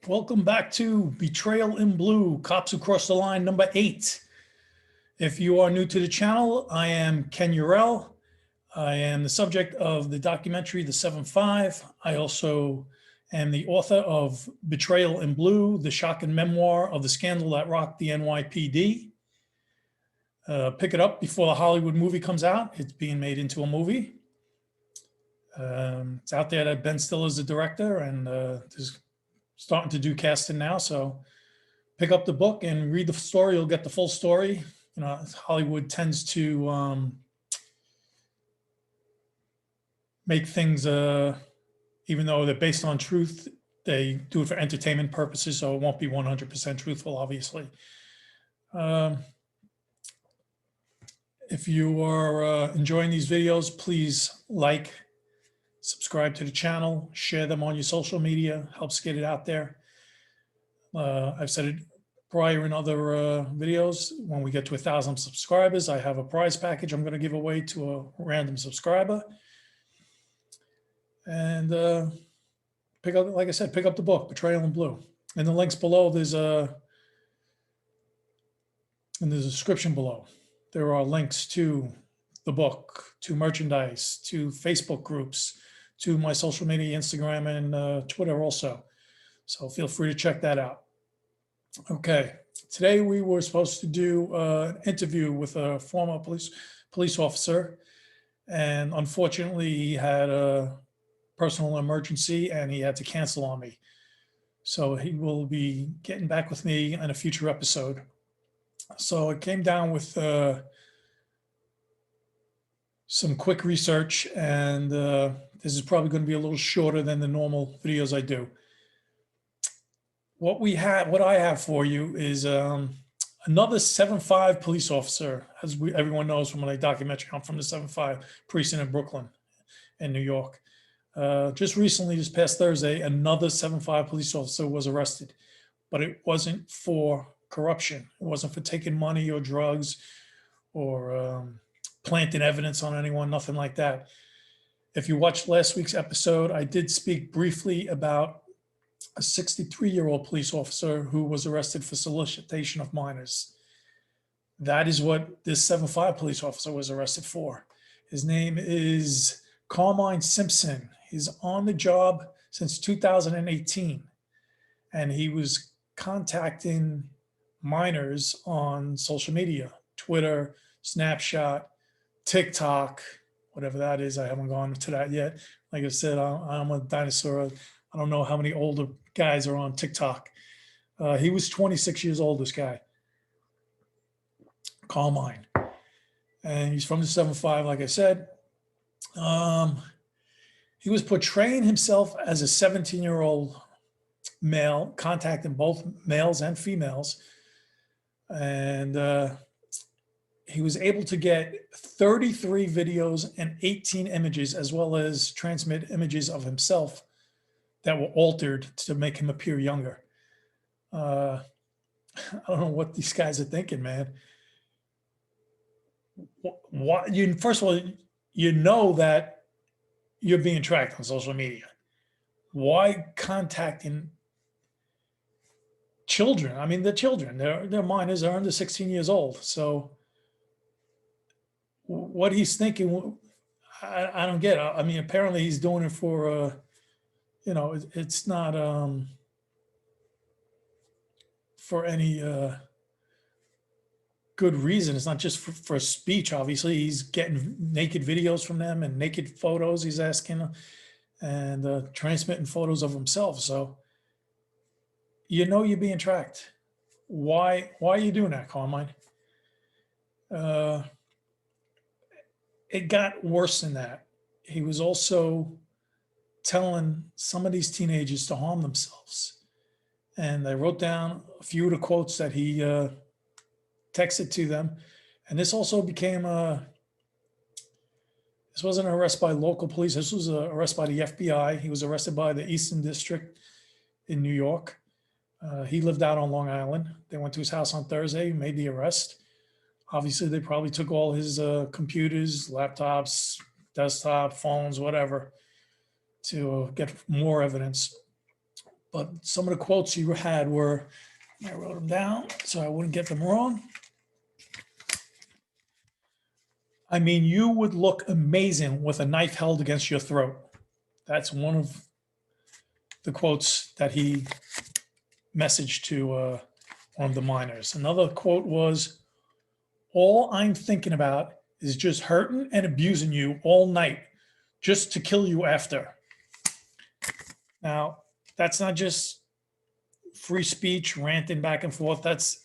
Welcome back to Betrayal in Blue, Cops Who Crossed the Line, number 8. If you are new to the channel, I am Ken Eurell. I am the subject of the documentary, The 7-5. I also am the author of Betrayal in Blue, the shocking memoir of the scandal that rocked the NYPD. Pick it up before the Hollywood movie comes out. It's being made into a movie. It's out there that Ben Stiller's the director, and there's starting to do casting now. So pick up the book and read the story. You'll get the full story. You know, Hollywood tends to make things, even though they're based on truth, they do it for entertainment purposes. So it won't be 100% truthful, obviously. If you are enjoying these videos, please like, subscribe to the channel, share them on your social media, helps get it out there. I've said it prior in other videos. When we get to 1,000 subscribers, I have a prize package I'm going to give away to a random subscriber. And pick up, like I said, pick up the book, Betrayal in Blue. In the links below, there's in the description below, there are links to the book, to merchandise, to Facebook groups, to my social media, Instagram and Twitter also. So feel free to check that out. Okay, today we were supposed to do an interview with a former police officer, and unfortunately he had a personal emergency and he had to cancel on me. So he will be getting back with me in a future episode. So it came down with some quick research, and this is probably going to be a little shorter than the normal videos I do. What I have for you is another 7-5 police officer. As everyone knows from my documentary, I'm from the 7-5 precinct in Brooklyn in New York. Just recently, this past Thursday, another 7-5 police officer was arrested, but it wasn't for corruption. It wasn't for taking money or drugs or planting evidence on anyone, nothing like that. If you watched last week's episode, I did speak briefly about a 63-year-old police officer who was arrested for solicitation of minors. That is what this 7-5 police officer was arrested for. His name is Carmine Simpson. He's on the job since 2018, and he was contacting minors on social media, Twitter, Snapchat, TikTok, whatever that is. I haven't gone to that yet. Like I said, I'm a dinosaur. I don't know how many older guys are on TikTok. He was 26 years old, this guy, Carmine. And he's from the 7-5, like I said. He was portraying himself as a 17-year-old male, contacting both males and females. And he was able to get 33 videos and 18 images, as well as transmit images of himself that were altered to make him appear younger. I don't know what these guys are thinking, man. First of all, you know that you're being tracked on social media. Why contacting children? I mean, they're children. They're minors. They're under 16 years old. So what he's thinking, I don't get it. I mean, apparently he's doing it for, you know, it's not for any good reason. It's not just for speech. Obviously, he's getting naked videos from them and naked photos he's asking, and transmitting photos of himself. So you know you're being tracked. Why are you doing that, Carmine? It got worse than that. He was also telling some of these teenagers to harm themselves. And I wrote down a few of the quotes that he texted to them. And this also became this wasn't an arrest by local police. This was an arrest by the FBI. He was arrested by the Eastern District in New York. He lived out on Long Island. They went to his house on Thursday, made the arrest. Obviously, they probably took all his computers, laptops, desktop, phones, whatever, to get more evidence. but some of the quotes he had were, I wrote them down so I wouldn't get them wrong. I mean, you would look amazing with a knife held against your throat. That's one of the quotes that he messaged to one of the miners. Another quote was, all I'm thinking about is just hurting and abusing you all night just to kill you after. Now, that's not just free speech, ranting back and forth. That's,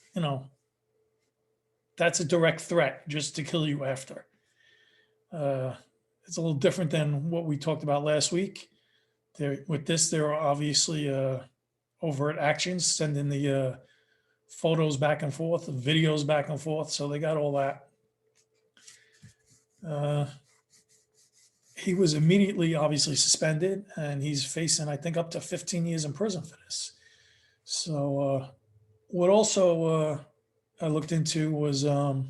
that's a direct threat, just to kill you after. It's a little different than what we talked about last week. With this, there are obviously overt actions, sending the photos back and forth, the videos back and forth. So they got all that. He was immediately obviously suspended, and he's facing, I think, up to 15 years in prison for this. So what also I looked into was over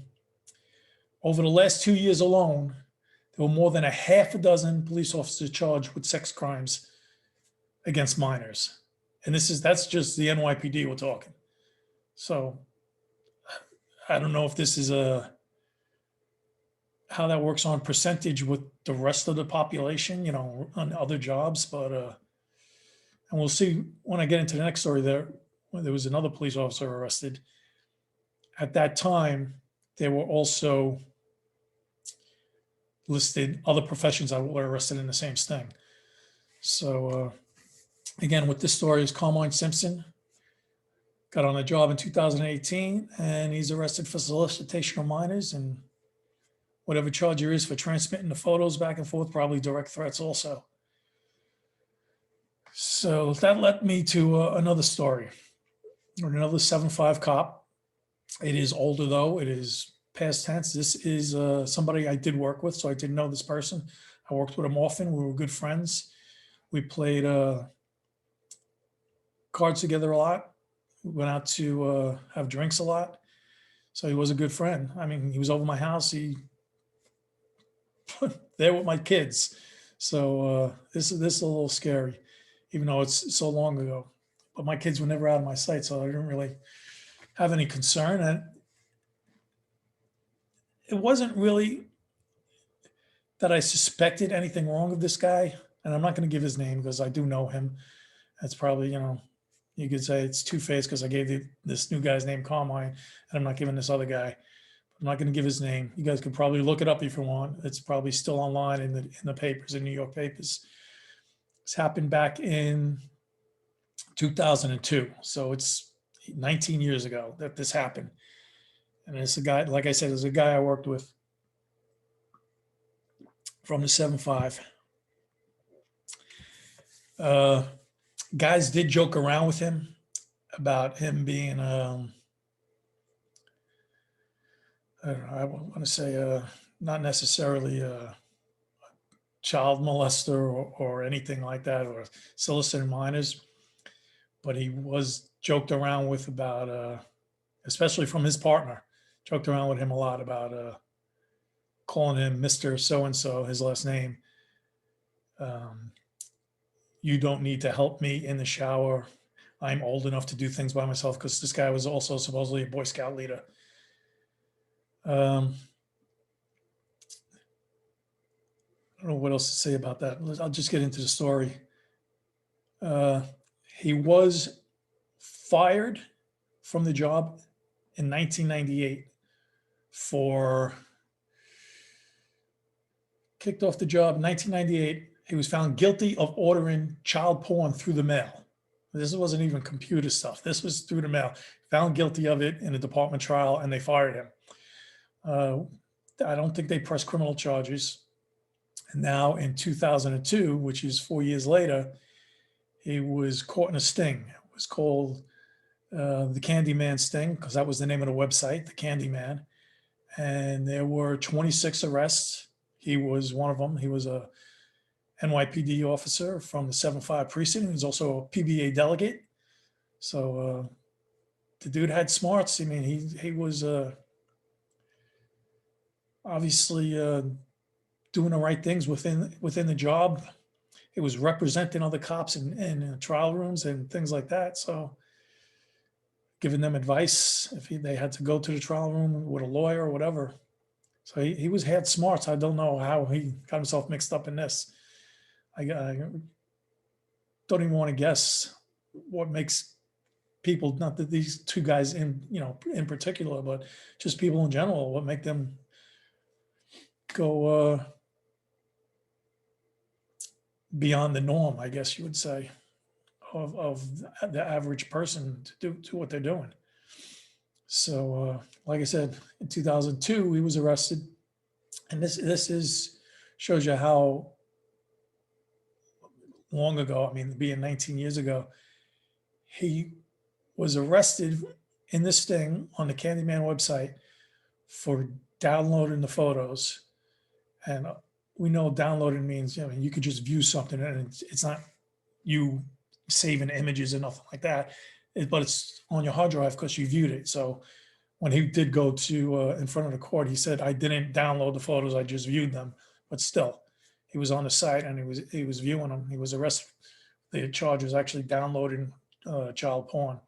the last 2 years alone, there were more than a half a dozen police officers charged with sex crimes against minors. And that's just the NYPD we're talking. So I don't know if this is how that works on percentage with the rest of the population, on other jobs, but and we'll see when I get into the next story there was another police officer arrested. At that time, there were also listed other professions that were arrested in the same sting. So again, with this story is Carmine Simpson. Got on a job in 2018, and he's arrested for solicitation of minors and whatever charge there is for transmitting the photos back and forth, probably direct threats also. So that led me to another story, or another 7-5 cop. It is older though, it is past tense. This is somebody I did work with, so I did know this person. I worked with him often, we were good friends. We played cards together a lot. We went out to have drinks a lot. So he was a good friend. I mean, he was over my house. He there with my kids. So this is a little scary, even though it's so long ago. But my kids were never out of my sight, so I didn't really have any concern. And it wasn't really that I suspected anything wrong with this guy. And I'm not going to give his name because I do know him. That's probably, you could say it's two-faced because I gave this new guy's name Carmine, and I'm not giving this other guy. I'm not going to give his name. You guys can probably look it up if you want. It's probably still online in the papers, in New York papers. This happened back in 2002. So it's 19 years ago that this happened. And it's a guy, like I said, it's a guy I worked with from the 7-5. Guys did joke around with him about him being, I don't know, I want to say not necessarily a child molester or anything like that, or soliciting minors, but he was joked around with about, especially from his partner, joked around with him a lot about calling him Mr. So-and-so, his last name. You don't need to help me in the shower. I'm old enough to do things by myself, because this guy was also supposedly a Boy Scout leader. I don't know what else to say about that. I'll just get into the story. He was fired from the job in 1998 kicked off the job in 1998. He was found guilty of ordering child porn through the mail. This wasn't even computer stuff. This was through the mail. Found guilty of it in a department trial, and they fired him. I don't think they pressed criminal charges. And now in 2002, which is 4 years later, he was caught in a sting. It was called the Candyman sting, because that was the name of the website, the Candyman. And there were 26 arrests. He was one of them. He was a NYPD officer from the 7-5 precinct. He was also a PBA delegate. So the dude had smarts. I mean, he was obviously doing the right things within the job. he was representing other cops in trial rooms and things like that. So giving them advice if they had to go to the trial room with a lawyer or whatever. So he had smarts. I don't know how he got himself mixed up in this. I don't even want to guess what makes people, not that these two guys in particular, but just people in general, what make them go beyond the norm, I guess you would say, of the average person to do what they're doing. So like I said, in 2002 he was arrested, and this shows you how long ago, I mean, being 19 years ago, he was arrested in this thing on the Candyman website for downloading the photos. And we know downloading means, you could just view something and it's not you saving images or nothing like that, but it's on your hard drive because you viewed it. So when he did go to in front of the court, he said, I didn't download the photos, I just viewed them. But still, he was on the site and he was viewing them. He was arrested. The charge was actually downloading child porn.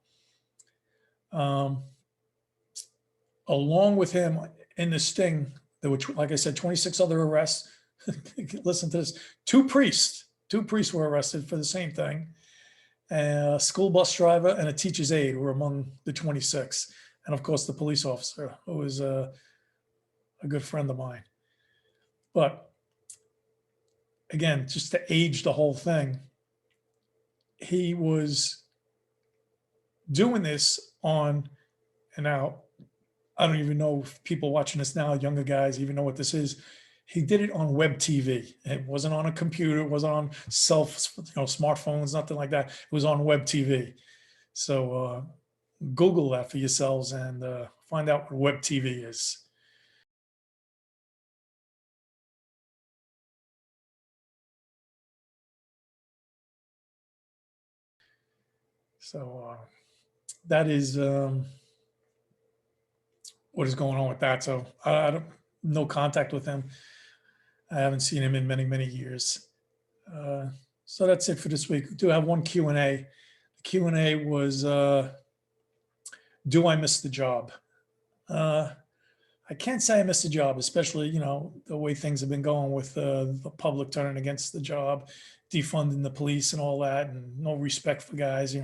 Along with him in this sting, there were, like I said, 26 other arrests. Listen to this. Two priests were arrested for the same thing. A school bus driver and a teacher's aide were among the 26. And of course, the police officer, who was a good friend of mine. But again, just to age the whole thing, he was doing this on, and now I don't even know if people watching this now, younger guys, even know what this is. He did it on web TV. It wasn't on a computer. It wasn't on smartphones, nothing like that. It was on web TV. So Google that for yourselves and find out what web TV is. So that is what is going on with that. So I don't, no contact with him. I haven't seen him in many, many years. So that's it for this week. We do have one Q&A. The Q&A was, do I miss the job? I can't say I missed the job, especially, the way things have been going with the public turning against the job, defunding the police and all that, and no respect for guys,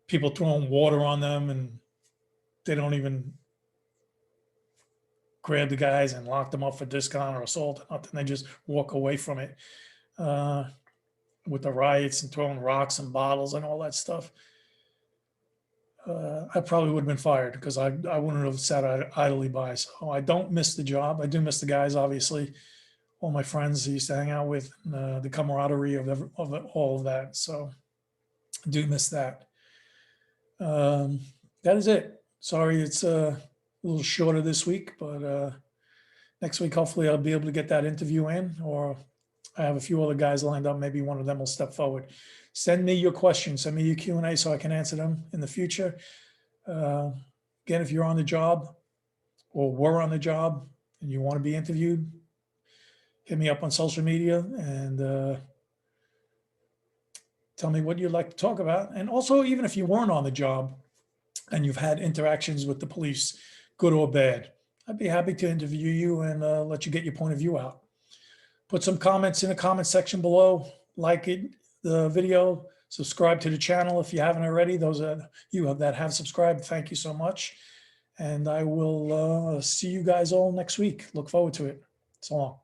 people throwing water on them and they don't even grab the guys and lock them up for discount or assault or nothing. They just walk away from it with the riots and throwing rocks and bottles and all that stuff. I probably would have been fired because I wouldn't have sat idly by. So I don't miss the job. I do miss the guys, obviously, all my friends I used to hang out with, the camaraderie of all of that. So I do miss that. That is it. Sorry, it's a little shorter this week, but next week, hopefully I'll be able to get that interview in, or I have a few other guys lined up. Maybe one of them will step forward. Send me your questions, send me your Q&A so I can answer them in the future. Again, if you're on the job or were on the job and you want to be interviewed, hit me up on social media and tell me what you'd like to talk about. And also, even if you weren't on the job and you've had interactions with the police, good or bad, I'd be happy to interview you and let you get your point of view out. Put some comments in the comment section below, like the video, subscribe to the channel if you haven't already. Those of you that have subscribed, thank you so much. And I will see you guys all next week. Look forward to it. So long.